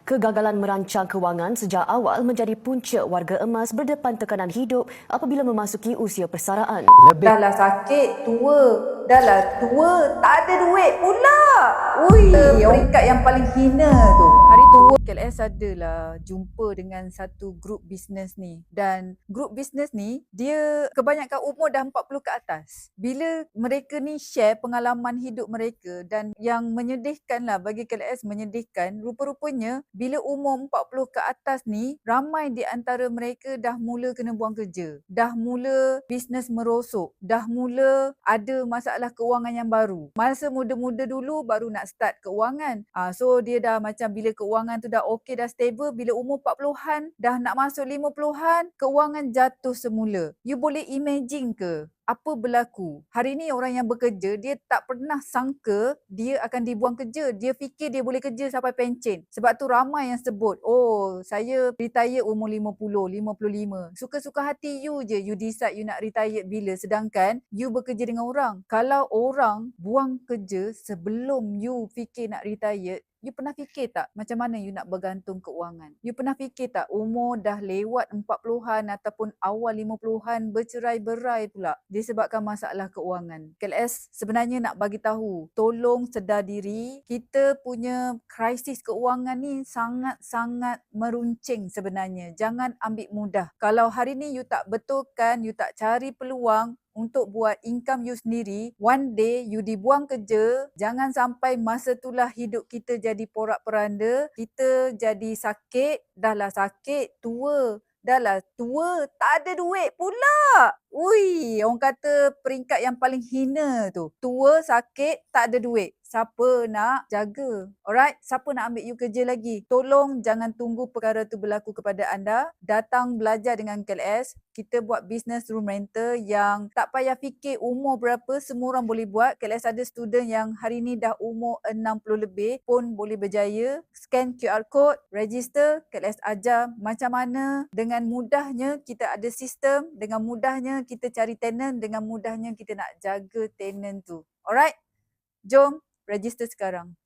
Kegagalan merancang kewangan sejak awal menjadi punca warga emas berdepan tekanan hidup apabila memasuki usia persaraan. Dah lah sakit, tua. Dah lah tua, tak ada duit pula. Ui, peringkat yang paling hina tu. Hari tu KLS adalah jumpa dengan satu grup bisnes ni. Dan grup bisnes ni, dia kebanyakan umur dah 40 ke atas. Bila mereka ni share pengalaman hidup mereka dan yang menyedihkan lah bagi KLS menyedihkan, rupa-rupanya bila umur 40 ke atas ni, ramai di antara mereka dah mula kena buang kerja. Dah mula bisnes merosok. Dah mula ada masalah keuangan yang baru. Masa muda-muda dulu baru nak start keuangan. So dia dah macam bila keuangan tu dah okey, dah stable, bila umur 40-an, dah nak masuk 50-an, keuangan jatuh semula. You boleh imagine ke apa berlaku? Hari ni orang yang bekerja, dia tak pernah sangka dia akan dibuang kerja. Dia fikir dia boleh kerja sampai pencen. Sebab tu ramai yang sebut, oh saya retire umur 50, 55. Suka-suka hati you je, you decide you nak retire bila. Sedangkan you bekerja dengan orang. Kalau orang buang kerja sebelum you fikir nak retire, you pernah fikir tak macam mana you nak bergantung keuangan? You pernah fikir tak umur dah lewat 40-an ataupun awal 50-an bercerai-berai pula disebabkan masalah keuangan? KLS sebenarnya nak bagi tahu, tolong sedar diri, kita punya krisis keuangan ni sangat-sangat meruncing sebenarnya. Jangan ambil mudah. Kalau hari ni you tak betulkan, you tak cari peluang untuk buat income you sendiri, one day you dibuang kerja, jangan sampai masa itulah hidup kita jadi porak-peranda, kita jadi sakit, dah lah sakit, tua, dah lah tua, tak ada duit pula. Ui, orang kata peringkat yang paling hina tu, tua, sakit, tak ada duit. Siapa nak jaga? Alright, siapa nak ambil you kerja lagi? Tolong jangan tunggu perkara tu berlaku kepada anda. Datang belajar dengan KLS. Kita buat business room rental yang tak payah fikir umur berapa, semua orang boleh buat. KLS ada student yang hari ni dah umur 60 lebih pun boleh berjaya. Scan QR code, register, KLS ajar macam mana dengan mudahnya kita ada sistem, dengan mudahnya kita cari tenant, dengan mudahnya kita nak jaga tenant tu. Alright? Jom register sekarang.